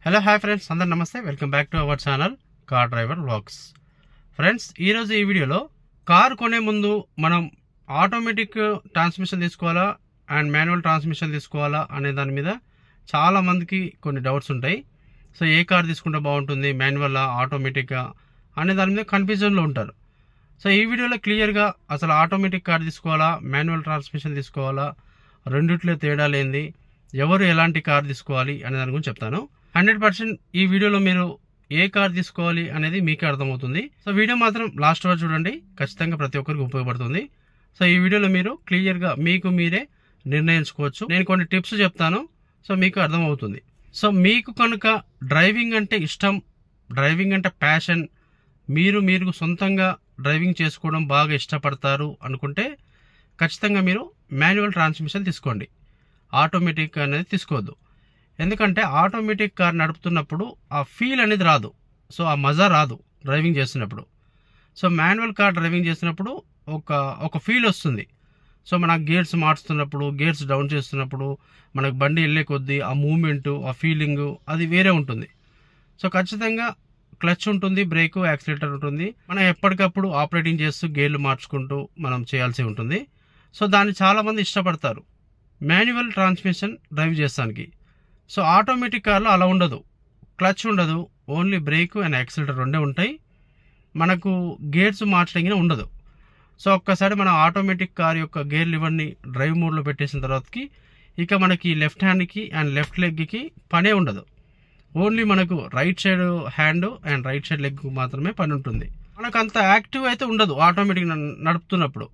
Hello hi friends, అందరు నమస్తే. Welcome back to our channel car driver vlogs. Friends, ఈరోజు ఈ వీడియోలో కార్ కొనే ముందు మనం ఆటోమేటిక్ ట్రాన్స్మిషన్ తీసుకోవాలా అండ్ మాన్యువల్ ట్రాన్స్మిషన్ తీసుకోవాలా అనే దాని మీద చాలా మందికి కొన్ని డౌట్స్ ఉంటాయి. సో ఏ కార్ తీసుకుంటే బాగుంటుంది, మాన్యువల్ ఆటోమేటిక్గా అనే దాని మీద కన్ఫ్యూజన్లో ఉంటారు. సో ఈ వీడియోలో క్లియర్గా అసలు ఆటోమేటిక్ కార్ తీసుకోవాలా, మాన్యువల్ ట్రాన్స్మిషన్ తీసుకోవాలా, రెండిట్లో తేడా లేనిది, ఎవరు ఎలాంటి కార్ తీసుకోవాలి అనే దాని గురించి చెప్తాను. 100% ఈ వీడియోలో మీరు ఏ కార్ తీసుకోవాలి అనేది మీకే అర్థమవుతుంది. సో వీడియో మాత్రం లాస్ట్ వరకు చూడండి, ఖచ్చితంగా ప్రతి ఒక్కరికి ఉపయోగపడుతుంది. సో ఈ వీడియోలో మీరు క్లియర్గా మీకు మీరే నిర్ణయించుకోవచ్చు. నేను కొన్ని టిప్స్ చెప్తాను, సో మీకు అర్థమవుతుంది. సో మీకు కనుక డ్రైవింగ్ అంటే ఇష్టం, డ్రైవింగ్ అంటే ప్యాషన్, మీరు సొంతంగా డ్రైవింగ్ చేసుకోవడం బాగా ఇష్టపడతారు అనుకుంటే ఖచ్చితంగా మీరు మాన్యువల్ ట్రాన్స్మిషన్ తీసుకోండి, ఆటోమేటిక్ అనేది తీసుకోవద్దు. ఎందుకంటే ఆటోమేటిక్ కార్ నడుపుతున్నప్పుడు ఆ ఫీల్ అనేది రాదు, సో ఆ మజా రాదు డ్రైవింగ్ చేస్తున్నప్పుడు. సో మాన్యువల్ కార్ డ్రైవింగ్ చేసినప్పుడు ఒక ఫీల్ వస్తుంది. సో మన గేర్స్ మార్చుతున్నప్పుడు, గేర్స్ డౌన్ చేస్తున్నప్పుడు, మనకు బండి వెళ్ళే కొద్దీ ఆ మూమెంటు, ఆ ఫీలింగు అది వేరే ఉంటుంది. సో ఖచ్చితంగా క్లచ్ ఉంటుంది, బ్రేకు, యాక్సిలేటర్ ఉంటుంది. మనం ఎప్పటికప్పుడు ఆపరేటింగ్ చేస్తూ గేర్లు మార్చుకుంటూ మనం చేయాల్సి ఉంటుంది. సో దాన్ని చాలామంది ఇష్టపడతారు మాన్యువల్ ట్రాన్స్మిషన్ డ్రైవ్ చేస్తానికి. సో ఆటోమేటిక్ కార్లో అలా ఉండదు, క్లచ్ ఉండదు, ఓన్లీ బ్రేక్ అండ్ యాక్సిలేటర్ రెండే ఉంటాయి. మనకు గేర్స్ మార్చడం ఉండదు. సో ఒక్కసారి మన ఆటోమేటిక్ కార్ యొక్క గేర్ లివర్ని డ్రైవ్ మోడ్లో పెట్టేసిన తర్వాతకి ఇక మనకి లెఫ్ట్ హ్యాండ్కి అండ్ లెఫ్ట్ లెగ్కి పనే ఉండదు. ఓన్లీ మనకు right side hand and right side leg మాత్రమే పని ఉంటుంది. మనకు అంత యాక్టివ్ అయితే ఉండదు ఆటోమేటిక్ నడుపుతున్నప్పుడు.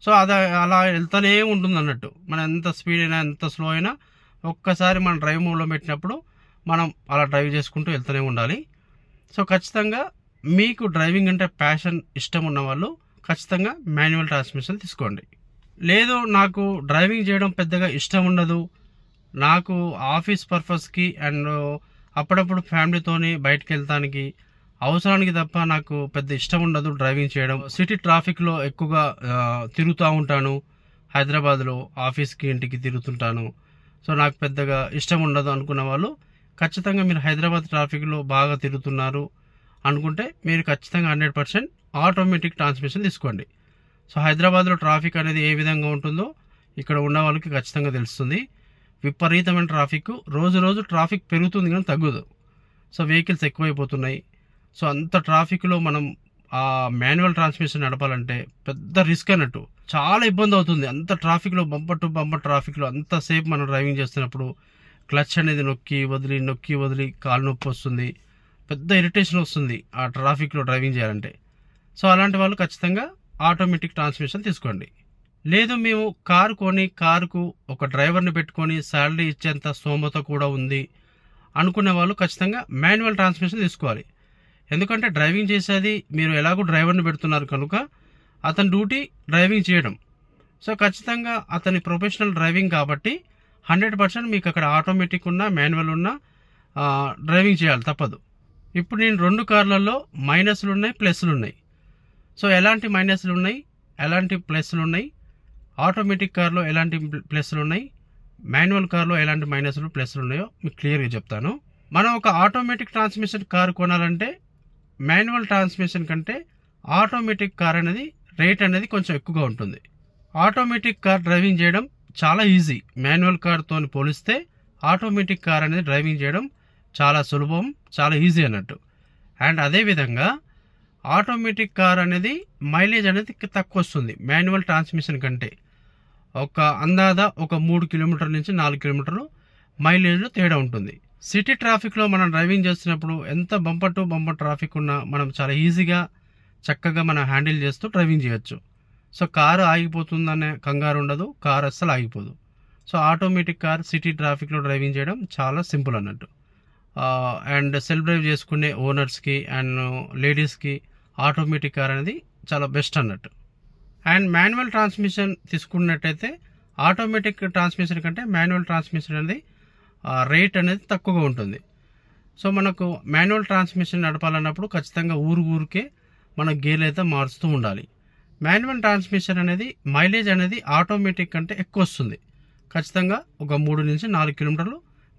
సో అది అలా వెళ్తూనే ఉంటుంది అన్నట్టు. మనం ఎంత స్పీడ్ అయినా ఎంత స్లో అయినా ఒక్కసారి మనం డ్రైవ్ మోడ్లో పెట్టినప్పుడు మనం అలా డ్రైవ్ చేసుకుంటూ వెళ్తూనే ఉండాలి. సో ఖచ్చితంగా మీకు డ్రైవింగ్ అంటే ప్యాషన్, ఇష్టం ఉన్న వాళ్ళు ఖచ్చితంగా మాన్యువల్ ట్రాన్స్మిషన్ తీసుకోండి. లేదు నాకు డ్రైవింగ్ చేయడం పెద్దగా ఇష్టం ఉండదు, నాకు ఆఫీస్ పర్పస్కి అండ్ అప్పుడప్పుడు ఫ్యామిలీతోని బయటకు వెళ్తానికి అవసరానికి తప్ప నాకు పెద్ద ఇష్టం ఉండదు డ్రైవింగ్ చేయడం. సిటీ ట్రాఫిక్లో ఎక్కువగా తిరుగుతూ ఉంటాను, హైదరాబాద్లో ఆఫీస్కి ఇంటికి తిరుగుతుంటాను. సో నాకు పెద్దగా ఇష్టం ఉండదు అనుకున్న వాళ్ళు ఖచ్చితంగా మీరు హైదరాబాద్ ట్రాఫిక్లో బాగా తిరుగుతున్నారు అనుకుంటే మీరు ఖచ్చితంగా 100% ఆటోమేటిక్ ట్రాన్స్మిషన్ తీసుకోండి. సో హైదరాబాద్లో ట్రాఫిక్ అనేది ఏ విధంగా ఉంటుందో ఇక్కడ ఉన్న వాళ్ళకి ఖచ్చితంగా తెలుస్తుంది. విపరీతమైన ట్రాఫిక్, రోజు ట్రాఫిక్ పెరుగుతుంది కానీ తగ్గదు. సో వెహికల్స్ ఎక్కువైపోతున్నాయి. సో అంత ట్రాఫిక్లో మనం ఆ మాన్యువల్ ట్రాన్స్మిషన్ నడపాలంటే పెద్ద రిస్క్ అన్నట్టు, చాలా ఇబ్బంది అవుతుంది. అంత ట్రాఫిక్లో బంపర్ టు బంపర్ ట్రాఫిక్లో అంతసేపు మనం డ్రైవింగ్ చేస్తున్నప్పుడు క్లచ్ అనేది నొక్కి వదిలి కాలు నొప్పి వస్తుంది, పెద్ద ఇరిటేషన్ వస్తుంది ఆ ట్రాఫిక్లో డ్రైవింగ్ చేయాలంటే. సో అలాంటి వాళ్ళు ఖచ్చితంగా ఆటోమేటిక్ ట్రాన్స్మిషన్ తీసుకోండి. లేదు మేము కారు కొని కారుకు ఒక డ్రైవర్ని పెట్టుకొని శాలరీ ఇచ్చేంత స్తోమత కూడా ఉంది అనుకునే వాళ్ళు ఖచ్చితంగా మాన్యువల్ ట్రాన్స్మిషన్ తీసుకోవాలి. ఎందుకంటే డ్రైవింగ్ చేసేది మీరు ఎలాగో డ్రైవర్ని పెడుతున్నారు కనుక అతని డ్యూటీ డ్రైవింగ్ చేయడం. సో ఖచ్చితంగా అతని ప్రొఫెషనల్ డ్రైవింగ్ కాబట్టి 100% మీకు అక్కడ ఆటోమేటిక్ ఉన్నా మాన్యువల్ ఉన్నా డ్రైవింగ్ చేయాలి, తప్పదు. ఇప్పుడు నేను 2 కార్లలో మైనస్లు ఉన్నాయి, ప్లస్లు ఉన్నాయి. సో ఎలాంటి మైనస్లు ఉన్నాయి, ఎలాంటి ప్లస్లు ఉన్నాయి, ఆటోమేటిక్ కార్లో ఎలాంటి ప్లస్లు ఉన్నాయి, మాన్యువల్ కార్లో ఎలాంటి మైనస్లు ప్లస్లు ఉన్నాయో మీకు క్లియర్గా చెప్తాను. మనం ఒక ఆటోమేటిక్ ట్రాన్స్మిషన్ కార్ కొనాలంటే మాన్యువల్ ట్రాన్స్మిషన్ కంటే ఆటోమేటిక్ కార్ అనేది రేట్ అనేది కొంచెం ఎక్కువగా ఉంటుంది. ఆటోమేటిక్ కార్ డ్రైవింగ్ చేయడం చాలా ఈజీ, మాన్యువల్ కార్తో పోలిస్తే ఆటోమేటిక్ కార్ అనేది డ్రైవింగ్ చేయడం చాలా సులభం, చాలా ఈజీ అన్నట్టు. అండ్ అదేవిధంగా ఆటోమేటిక్ కార్ అనేది మైలేజ్ అనేది తక్కువ వస్తుంది మాన్యువల్ ట్రాన్స్మిషన్ కంటే. ఒక 3 కిలోమీటర్ల నుంచి 4 కిలోమీటర్లు మైలేజ్లో తేడా ఉంటుంది. సిటీ ట్రాఫిక్లో మనం డ్రైవింగ్ చేస్తున్నప్పుడు ఎంత బంపర్ టు బంపర్ ట్రాఫిక్ ఉన్నా మనం చాలా ఈజీగా చక్కగా మనం హ్యాండిల్ చేస్తూ డ్రైవింగ్ చేయొచ్చు. సో కారు ఆగిపోతుందనే కంగారు ఉండదు, కారు అస్సలు ఆగిపోదు. సో ఆటోమేటిక్ కార్ సిటీ ట్రాఫిక్లో డ్రైవింగ్ చేయడం చాలా సింపుల్ అన్నట్టు. అండ్ సెల్ఫ్ డ్రైవ్ చేసుకునే ఓనర్స్కి అండ్ లేడీస్కి ఆటోమేటిక్ కార్ అనేది చాలా బెస్ట్ అన్నట్టు. అండ్ మాన్యువల్ ట్రాన్స్మిషన్ తీసుకున్నట్టయితే ఆటోమేటిక్ ట్రాన్స్మిషన్ కంటే మాన్యువల్ ట్రాన్స్మిషన్ అనేది రేట్ అనేది తక్కువగా ఉంటుంది. సో మనకు మాన్యువల్ ట్రాన్స్మిషన్ నడపాలన్నప్పుడు ఖచ్చితంగా ఊరికే మన గేర్లు అయితే మారుస్తూ ఉండాలి. మాన్యువల్ ట్రాన్స్మిషన్ అనేది మైలేజ్ అనేది ఆటోమేటిక్ కంటే ఎక్కువ వస్తుంది. ఖచ్చితంగా ఒక 3 నుంచి 4 కిలోమీటర్లు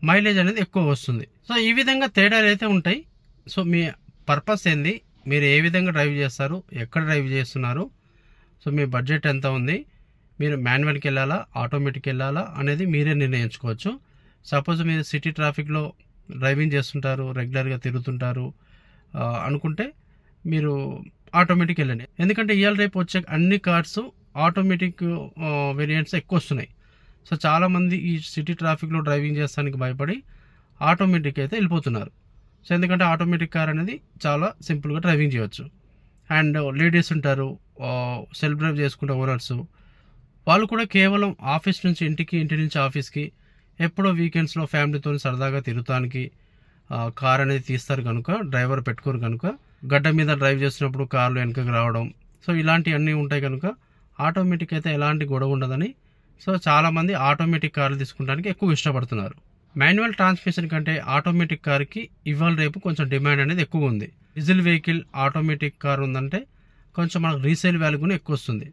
మైలేజ్ అనేది ఎక్కువ వస్తుంది. సో ఈ విధంగా తేడాలు అయితే ఉంటాయి. సో మీ పర్పస్ ఏంది, మీరు ఏ విధంగా డ్రైవ్ చేస్తారు, ఎక్కడ డ్రైవ్ చేస్తున్నారు, సో మీ బడ్జెట్ ఎంత ఉంది, మీరు మాన్యువల్కి వెళ్ళాలా ఆటోమేటిక్ వెళ్ళాలా అనేది మీరే నిర్ణయించుకోవచ్చు. సపోజ్ మీరు సిటీ ట్రాఫిక్లో డ్రైవింగ్ చేస్తుంటారు, రెగ్యులర్గా తిరుగుతుంటారు అనుకుంటే మీరు ఆటోమేటిక్ వెళ్ళండి. ఎందుకంటే ఇవాళ రేపు వచ్చే అన్ని కార్స్ ఆటోమేటిక్ వేరియంట్స్ ఎక్కువ వస్తున్నాయి. సో చాలామంది ఈ సిటీ ట్రాఫిక్లో డ్రైవింగ్ చేస్తానికి భయపడి ఆటోమేటిక్ అయితే వెళ్ళిపోతున్నారు. సో ఎందుకంటే ఆటోమేటిక్ కార్ అనేది చాలా సింపుల్గా డ్రైవింగ్ చేయవచ్చు. అండ్ లేడీస్ ఉంటారు, సెల్ఫ్ డ్రైవ్ చేసుకుంటే ఓనర్స్, వాళ్ళు కూడా కేవలం ఆఫీస్ నుంచి ఇంటికి, ఇంటి నుంచి ఆఫీస్కి, ఎప్పుడో వీకెండ్స్లో ఫ్యామిలీతో సరదాగా తిరుగుతానికి కార్ అనేది తీస్తారు కనుక, డ్రైవర్ పెట్టుకోరు కనుక, గడ్డ మీద డ్రైవ్ చేసినప్పుడు కార్లు వెనుకకు రావడం, సో ఇలాంటివన్నీ ఉంటాయి కనుక ఆటోమేటిక్ అయితే ఎలాంటి గొడవ ఉండదని సో చాలామంది ఆటోమేటిక్ కార్లు తీసుకుంటానికి ఎక్కువ ఇష్టపడుతున్నారు. మాన్యువల్ ట్రాన్స్మిషన్ కంటే ఆటోమేటిక్ కార్కి ఇవాళ రేపు కొంచెం డిమాండ్ అనేది ఎక్కువ ఉంది. డీజిల్ వెహికల్ ఆటోమేటిక్ కార్ ఉందంటే కొంచెం మనకు రీసేల్ వాల్యూ కూడా ఎక్కువ వస్తుంది.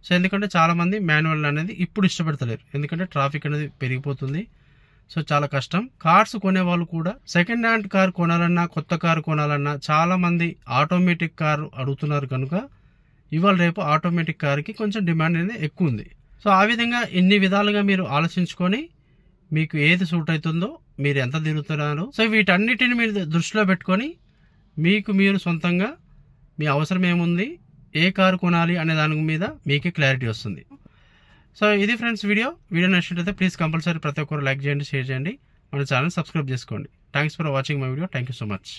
సో ఎందుకంటే చాలామంది మాన్యువల్ అనేది ఇప్పుడు ఇష్టపడతలేరు, ఎందుకంటే ట్రాఫిక్ అనేది పెరిగిపోతుంది. సో చాలా కష్టం. కార్స్ కొనేవాళ్ళు కూడా సెకండ్ హ్యాండ్ కార్ కొనాలన్నా, కొత్త కారు కొనాలన్నా చాలామంది ఆటోమేటిక్ కార్ అడుగుతున్నారు కనుక ఇవాళ రేపు ఆటోమేటిక్ కార్కి కొంచెం డిమాండ్ అనేది ఎక్కువ ఉంది. సో ఆ విధంగా ఇన్ని విధాలుగా మీరు ఆలోచించుకొని మీకు ఏది సూట్ అవుతుందో, మీరు ఎంత తిరుగుతున్నారు, సో వీటన్నిటిని మీరు దృష్టిలో పెట్టుకొని మీకు మీరు సొంతంగా మీ అవసరం ఏముంది, ఏ కారు కొనాలి అనే దాని మీద మీకే క్లారిటీ వస్తుంది. సో ఇది ఫ్రెండ్స్ వీడియో నచ్చినట్లయితే ప్లీజ్ కంపల్సరీ ప్రతి ఒక్కరు లైక్ చేయండి, షేర్ చేయండి, మన ఛానల్ సబ్స్క్రైబ్ చేసుకోండి. Thanks for watching my video. Thank you so much.